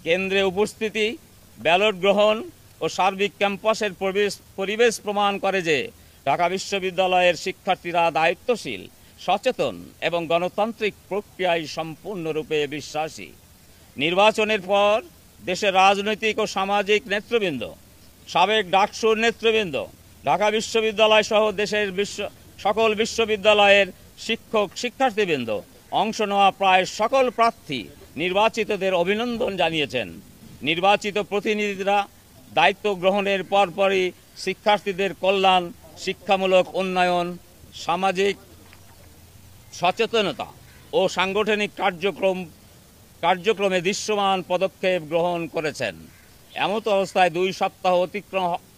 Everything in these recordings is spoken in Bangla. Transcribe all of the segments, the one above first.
কেন্দ্রে উপস্থিতি, ব্যালট গ্রহণ ও সার্বিক ক্যাম্পাসের পরিবেশ প্রমাণ করে যে ঢাকা বিশ্ববিদ্যালয়ের শিক্ষার্থীরা দায়িত্বশীল, সচেতন এবং গণতান্ত্রিক প্রক্রিয়ায় সম্পূর্ণরূপে বিশ্বাসী। নির্বাচনের পর দেশের রাজনৈতিক ও সামাজিক নেতৃবৃন্দ, সাবেক ডাকসুর নেতৃবৃন্দ, ঢাকা বিশ্ববিদ্যালয় সহ দেশের সকল বিশ্ববিদ্যালয়ের শিক্ষক শিক্ষার্থীবৃন্দ, অংশ নেওয়া প্রায় সকল প্রার্থী নির্বাচিতদের অভিনন্দন জানিয়েছেন। নির্বাচিত প্রতিনিধিরা দায়িত্ব গ্রহণের পরপরই শিক্ষার্থীদের কল্যাণ, শিক্ষামূলক উন্নয়ন, সামাজিক সচেতনতা ও সাংগঠনিক কার্যক্রমে দৃশ্যমান পদক্ষেপ গ্রহণ করেছেন। এমত অবস্থায় 2 সপ্তাহ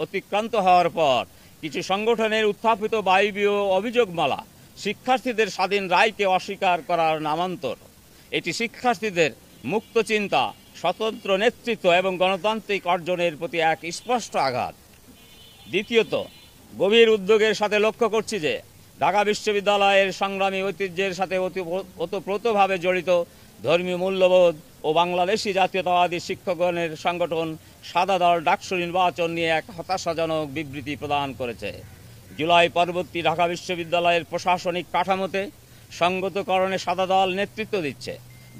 অতিক্রান্ত হওয়ার পর কিছু সংগঠনের উত্থাপিত বায়বীয় অভিযোগমালা শিক্ষার্থীদের স্বাধীন রায়কে অস্বীকার করার নামান্তর। এটি শিক্ষার্থীদের মুক্ত চিন্তা, স্বতন্ত্র নেতৃত্ব এবং গণতান্ত্রিক অর্জনের প্রতি এক স্পষ্ট আঘাত। দ্বিতীয়ত, গভীর উদ্বেগের সাথে লক্ষ্য করছি যে ঢাকা বিশ্ববিদ্যালয়ের সংগ্রামী ঐতিহ্যের সাথে ওতপ্রোতভাবে জড়িত ধর্মীয় মূল্যবোধ ও বাংলাদেশি জাতীয়তাবাদী শিক্ষকগণের সংগঠন সাদা দল ডাকসু নির্বাচন নিয়ে এক হতাশাজনক বিবৃতি প্রদান করেছে। জুলাই পরবর্তী ঢাকা বিশ্ববিদ্যালয়ের প্রশাসনিক কাঠামোতে সঙ্গতকরণে সাদা দল নেতৃত্ব দিচ্ছে।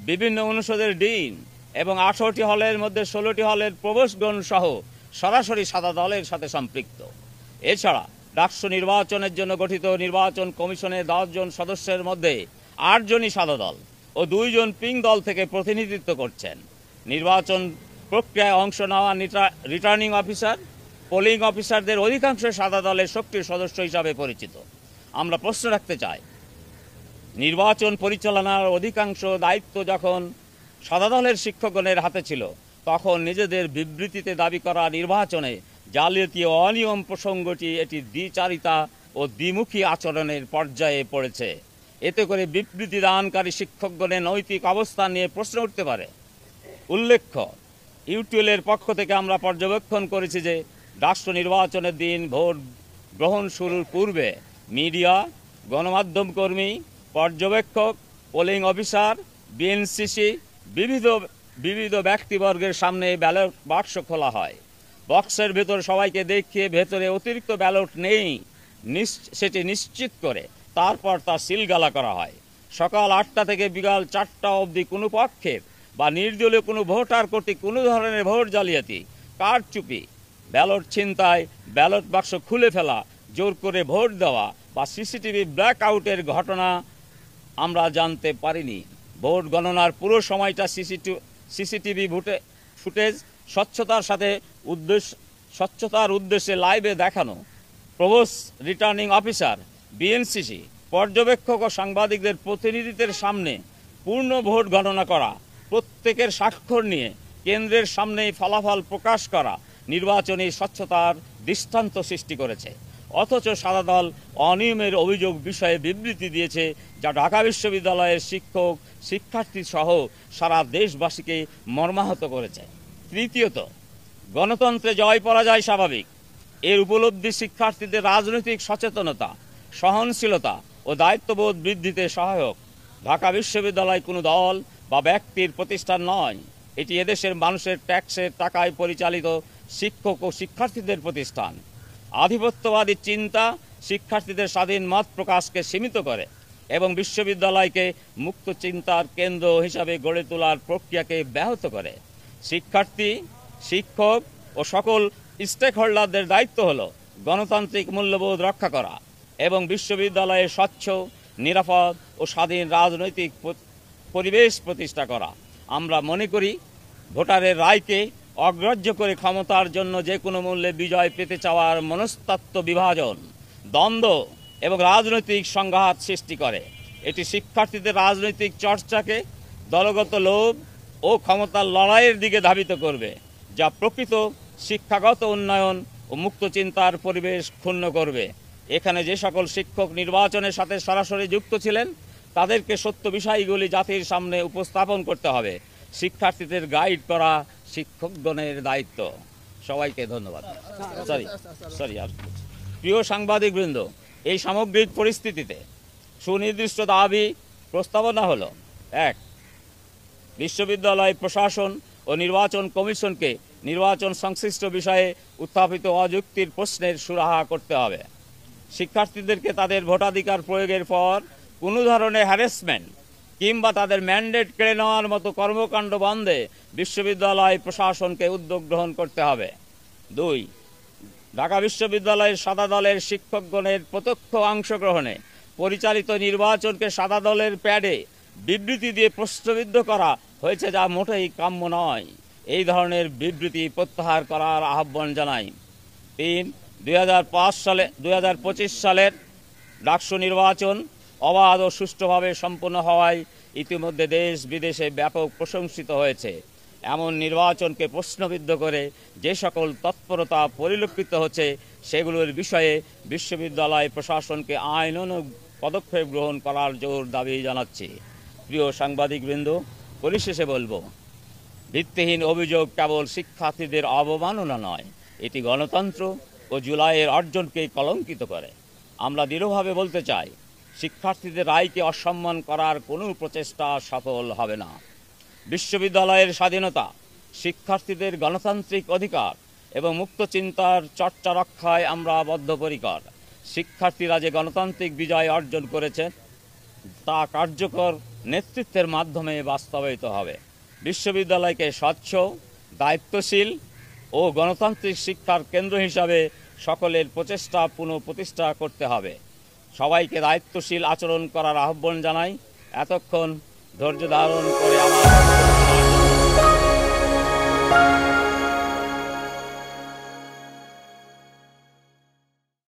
বিভিন্ন অনুষদের ডিন এবং 18টি হলের মধ্যে 16টি হলের প্রবেশগণ সহ সরাসরি সাদা দলের সাথে সম্পৃক্ত। এছাড়া ডাকসু নির্বাচনের জন্য গঠিত নির্বাচন কমিশনের 10 জন সদস্যের মধ্যে 8 জনই সাদা দল ও 2 জন পিঙ্ক দল থেকে প্রতিনিধিত্ব করছেন। নির্বাচন প্রক্রিয়ায় অংশ নেওয়া রিটার্নিং অফিসার, পোলিং অফিসারদের অধিকাংশ সাদা দলের সক্রিয় সদস্য হিসাবে পরিচিত। আমরা প্রশ্ন রাখতে চাই, নির্বাচন পরিচালনার অধিকাংশ দায়িত্ব যখন সাদা দলের শিক্ষকগণের হাতে ছিল, তখন নিজেদের বিবৃতিতে দাবি করা নির্বাচনে জালিয়াতি ও অনিয়ম প্রসঙ্গটি এটি দ্বিচারিতা ও দ্বিমুখী আচরণের পর্যায়ে পড়েছে। এতে করে বিবৃতি দানকারী শিক্ষকগণের নৈতিক অবস্থান নিয়ে প্রশ্ন উঠতে পারে। উল্লেখ্য, ইউটিউলের পক্ষ থেকে আমরা পর্যবেক্ষণ করেছি যে ডাকসু নির্বাচনের দিন ভোট গ্রহণ শুরুর পূর্বে মিডিয়া, গণমাধ্যম কর্মী, পর্যবেক্ষক, পোলিং অফিসার, বিএনসিসি বিবিধ ব্যক্তিবর্গের সামনে ব্যালট বাক্স খোলা হয়। বক্সের ভেতর সবাইকে দেখিয়ে ভেতরে অতিরিক্ত ব্যালট নেই সেটি নিশ্চিত করে তারপর তা সিলগালা করা হয়। সকাল 8টা থেকে বিকাল 4টা অবধি কোনো পক্ষের বা নির্দলীয় কোনো ভোটার কর্তৃক কোনো ধরনের ভোট জালিয়াতি, কারচুপি, ব্যালট ছিনতাই, ব্যালট বাক্স খুলে ফেলা, জোর করে ভোট দেওয়া বা সিসিটিভি ব্ল্যাক আউটের ঘটনা আমরা জানতে পারিনি। ভোট গণনার পুরো সময়টা সিসিটিভি ফুটেজ স্বচ্ছতার উদ্দেশ্যে লাইভে দেখানো। প্রভোস্ট রিটার্নিং অফিসার, বিএনসিসি, পর্যবেক্ষক ও সাংবাদিকদের প্রতিনিধিদের সামনে পূর্ণ ভোট গণনা করা, প্রত্যেকের স্বাক্ষর নিয়ে কেন্দ্রের সামনেই ফলাফল প্রকাশ করা নির্বাচনী স্বচ্ছতার দৃষ্টান্ত সৃষ্টি করেছে। অথচ সাদা দল অনিয়মের অভিযোগ বিষয়ে বিবৃতি দিয়েছে, যা ঢাকা বিশ্ববিদ্যালয়ের শিক্ষক শিক্ষার্থী সহ সারা দেশবাসীকে মর্মাহত করেছে। তৃতীয়ত, গণতন্ত্রে জয় পরাজয় স্বাভাবিক। এর উপলব্ধি শিক্ষার্থীদের রাজনৈতিক সচেতনতা, সহনশীলতা ও দায়িত্ববোধ বৃদ্ধিতে সহায়ক। ঢাকা বিশ্ববিদ্যালয় কোনো দল বা ব্যক্তির প্রতিষ্ঠান নয়, এটি এদেশের মানুষের ট্যাক্সের টাকায় পরিচালিত শিক্ষক ও শিক্ষার্থীদের প্রতিষ্ঠান। আধিপত্যবাদী চিন্তা শিক্ষার্থীদের স্বাধীন মত প্রকাশকে সীমিত করে এবং বিশ্ববিদ্যালয়কে মুক্ত চিন্তার কেন্দ্র হিসাবে গড়ে তোলার প্রক্রিয়াকে ব্যাহত করে। শিক্ষার্থী, শিক্ষক ও সকল স্টেক হোল্ডারদের দায়িত্ব হল গণতান্ত্রিক মূল্যবোধ রক্ষা করা এবং বিশ্ববিদ্যালয়ে স্বচ্ছ, নিরাপদ ও স্বাধীন রাজনৈতিক পরিবেশ প্রতিষ্ঠা করা। আমরা মনে করি, ভোটারের রায়কে অগ্রাহ্য করে ক্ষমতার জন্য যে কোনো মূল্যে বিজয় পেতে চাওয়ার মনস্তাত্ত্ব বিভাজন, দ্বন্দ্ব এবং রাজনৈতিক সংঘাত সৃষ্টি করে। এটি শিক্ষার্থীদের রাজনৈতিক চর্চাকে দলগত লোভ ও ক্ষমতার লড়াইয়ের দিকে ধাবিত করবে, যা প্রকৃত শিক্ষাগত উন্নয়ন ও মুক্ত চিন্তার পরিবেশ ক্ষুণ্ণ করবে। এখানে যে সকল শিক্ষক নির্বাচনের সাথে সরাসরি যুক্ত ছিলেন, তাদেরকে সত্য বিষয়গুলি জাতির সামনে উপস্থাপন করতে হবে। শিক্ষার্থীদের গাইড করা শিক্ষকগণের দায়িত্ব। সবাইকে ধন্যবাদ। প্রিয় সাংবাদিকবৃন্দ, এই সামগ্রিক পরিস্থিতিতে সুনির্দিষ্ট দাবি প্রস্তাবনা হলো: 1. বিশ্ববিদ্যালয় প্রশাসন ও নির্বাচন কমিশনকে নির্বাচন সংশ্লিষ্ট বিষয়ে উত্থাপিত অযুক্তির প্রশ্নের সুরাহা করতে হবে। শিক্ষার্থীদেরকে তাদের ভোটাধিকার প্রয়োগের পর কোনো ধরনের হ্যারাসমেন্ট কিংবা তাদের ম্যান্ডেট কেড়ে নেওয়ার মতো কর্মকাণ্ড বন্ধে বিশ্ববিদ্যালয় প্রশাসনকে উদ্যোগ গ্রহণ করতে হবে। 2. ঢাকা বিশ্ববিদ্যালয়ের সাদা দলের শিক্ষকগণের প্রত্যক্ষ অংশগ্রহণে পরিচালিত নির্বাচনকে সাদা দলের প্যাডে বিবৃতি দিয়ে প্রশ্নবিদ্ধ করা হয়েছে, যা মোটেই কাম্য নয়। এই ধরনের বিবৃতি প্রত্যাহার করার আহ্বান জানাই। 3. 2025 সালের ডাকসু নির্বাচন অবাধ ও সুষ্ঠুভাবে সম্পন্ন হওয়ায় ইতিমধ্যে দেশ বিদেশে ব্যাপক প্রশংসিত হয়েছে। এমন নির্বাচনকে প্রশ্নবিদ্ধ করে যে সকল তৎপরতা পরিলক্ষিত হচ্ছে সেগুলোর বিষয়ে বিশ্ববিদ্যালয় প্রশাসনকে আইনানুগ পদক্ষেপ গ্রহণ করার জোর দাবি জানাচ্ছি। প্রিয় সাংবাদিকবৃন্দ, পরিশেষে বলবো, ভিত্তিহীন অভিযোগ কেবল শিক্ষার্থীদের অবমাননা নয়, এটি গণতন্ত্র ও জুলাইয়ের অর্জনকে কলঙ্কিত করে। আমরা দৃঢ়ভাবে বলতে চাই, শিক্ষার্থীদের রায়কে অসম্মান করার কোনো প্রচেষ্টা সফল হবে না। বিশ্ববিদ্যালয়ের স্বাধীনতা, শিক্ষার্থীদের গণতান্ত্রিক অধিকার এবং মুক্ত চিন্তার চর্চা রক্ষায় আমরা বদ্ধপরিকর। শিক্ষার্থীরা যে গণতান্ত্রিক বিজয় অর্জন করেছেন তা কার্যকর নেতৃত্বের মাধ্যমে বাস্তবায়িত হবে। বিশ্ববিদ্যালয়কে স্বচ্ছ, দায়িত্বশীল ও গণতান্ত্রিক শিক্ষার কেন্দ্র হিসাবে সকলের প্রচেষ্টা পুনঃপ্রতিষ্ঠা করতে হবে। সবাইকে দায়িত্বশীল আচরণ করার আহ্বান জানাই। এতক্ষণ ধৈর্য ধারণ করে আমার